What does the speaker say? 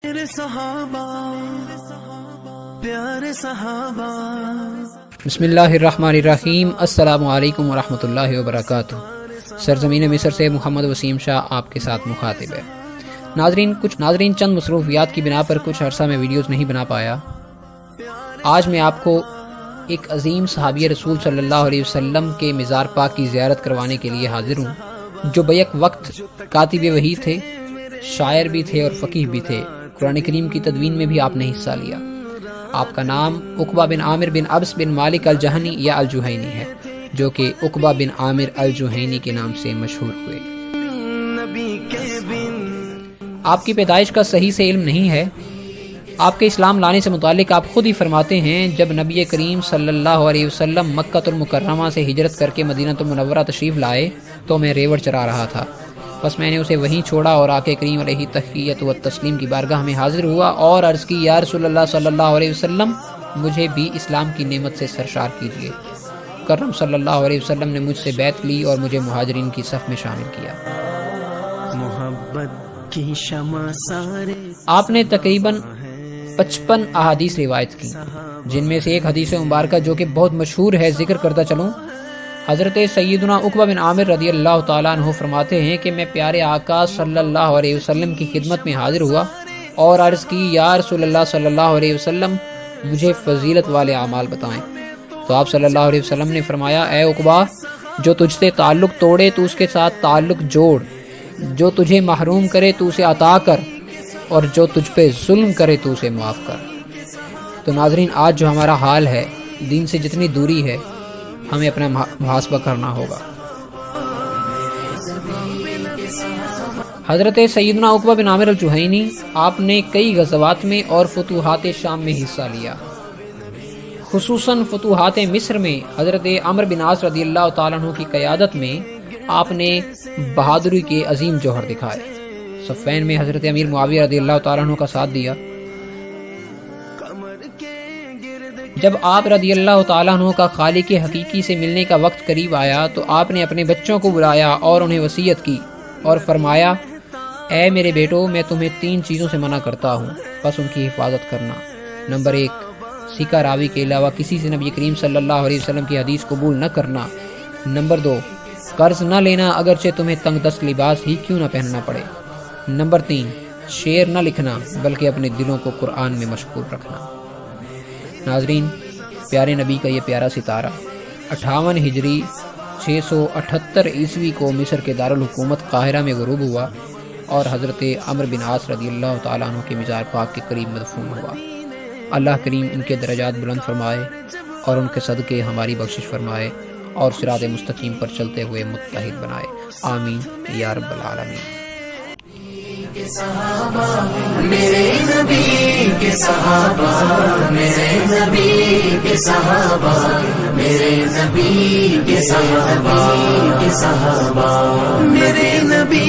میرے صحابہ پیارے صحابہ۔ بسم اللہ الرحمن الرحیم۔ السلام علیکم ورحمۃ اللہ وبرکاتہ۔ سرزمین مصر سے محمد وسیم شاہ آپ کے ساتھ مخاطب ہے۔ ناظرین چند مصروفیات کی بنا پر کچھ عرصہ میں ویڈیوز نہیں بنا پایا۔ آج میں آپ کو ایک عظیم صحابی رسول صلی اللہ علیہ وسلم کے مزار پاک کی زیارت کروانے کے لیے حاضر ہوں، جو بیک وقت کاتب وحی تھے، شاعر بھی تھے اور فقیہ بھی تھے۔ قرآن کریم کی تدوین میں بھی آپ نے حصہ لیا۔ آپ کا نام عقبہ بن عامر بن ابس بن مالک الجہنی یا الجہینی ہے، جو کہ عقبہ بن عامر الجہینی کے نام سے مشہور ہوئے۔ آپ کی پیدائش کا صحیح سے علم نہیں ہے۔ آپ کے اسلام لانے سے متعلق آپ خود ہی فرماتے ہیں، جب نبی کریم صلی اللہ علیہ وسلم مکہ المکرمہ سے ہجرت کر کے مدینہ المنورہ تشریف لائے تو میں ریوڑ چرا رہا تھا، بس میں نے اسے وہیں چھوڑا اور آقا کریم علیہ تحیت و تسلیم کی بارگاہ میں حاضر ہوا اور عرض کی، یا رسول اللہ صلی اللہ علیہ وسلم، مجھے بھی اسلام کی نعمت سے سرشار کیجیے۔ کرم صلی اللہ علیہ وسلم نے مجھ سے بیعت لی اور مجھے مہاجرین کی صف میں شامل کیا۔ محبت کی شمع سارے آپ نے تقریباً 55 احادیث روایت کی، جن میں سے ایک حدیث مبارکہ جو کہ بہت مشہور ہے ذکر کرتا چلوں۔ حضرت سیدنا عقبہ بن عامر رضی اللہ تعالیٰ عنہ فرماتے ہیں کہ میں پیارے آقا صلی اللہ علیہ وسلم کی خدمت میں حاضر ہوا اور عرض کی، یا رسول اللہ صلی اللہ علیہ وسلم، مجھے فضیلت والے اعمال بتائیں۔ تو آپ صلی اللہ علیہ وسلم نے فرمایا، اے عقبہ، جو تجھ سے تعلق توڑے تو اس کے ساتھ تعلق جوڑ، جو تجھے محروم کرے تو اسے عطا کر، اور جو تجھ پہ ظلم کرے تو اسے معاف کر۔ تو ناظرین، آج جو ہمارا حال ہے، دین سے جتنی دوری ہے، ہمیں اپنا محاسبہ کرنا ہوگا۔ حضرت سیدنا عقبہ بن عامر الجہینی، آپ نے کئی غزوات میں اور فتوحات شام میں حصہ لیا، خصوصاً فتوحات مصر میں حضرت عمرو بن عاص رضی اللہ تعالیٰ عنہ کی قیادت میں آپ نے بہادری کے عظیم جوہر دکھائے۔ صفین میں حضرت امیر معاویہ رضی اللہ تعالیٰ عنہ کا ساتھ دیا۔ جب آپ رضی اللہ تعالیٰ عنہ کا خالق حقیقی سے ملنے کا وقت قریب آیا تو آپ نے اپنے بچوں کو بلایا اور انہیں وصیت کی اور فرمایا، اے میرے بیٹو، میں تمہیں 3 چیزوں سے منع کرتا ہوں، بس ان کی حفاظت کرنا۔ نمبر 1، سکہ راوی کے علاوہ کسی سے نبی کریم صلی اللہ علیہ وسلم کی حدیث قبول نہ کرنا۔ نمبر 2، قرض نہ لینا اگرچہ تمہیں تنگ دست لباس ہی کیوں نہ پہننا پڑے۔ نمبر 3، شعر نہ لکھنا بلکہ اپنے دلوں کو قرآن میں مشغول رکھنا۔ ناظرین، پیارے نبی کا یہ پیارا ستارہ 58 ہجری 678 عیسوی کو مصر کے دارالحکومت قاہرہ میں غروب ہوا اور حضرت عمرو بن عاص رضی اللہ تعالیٰ عنہ کے مزار پاک کے قریب مدفون ہوا۔ اللہ کریم ان کے درجات بلند فرمائے اور ان کے صدقے ہماری بخشش فرمائے اور صراط مستقیم پر چلتے ہوئے متحد بنائے، آمین یا رب العالمین۔ میرے نبی کے صحابہ، میرے نبی کے صحابہ، میرے نبی کے صحابہ، میرے نبی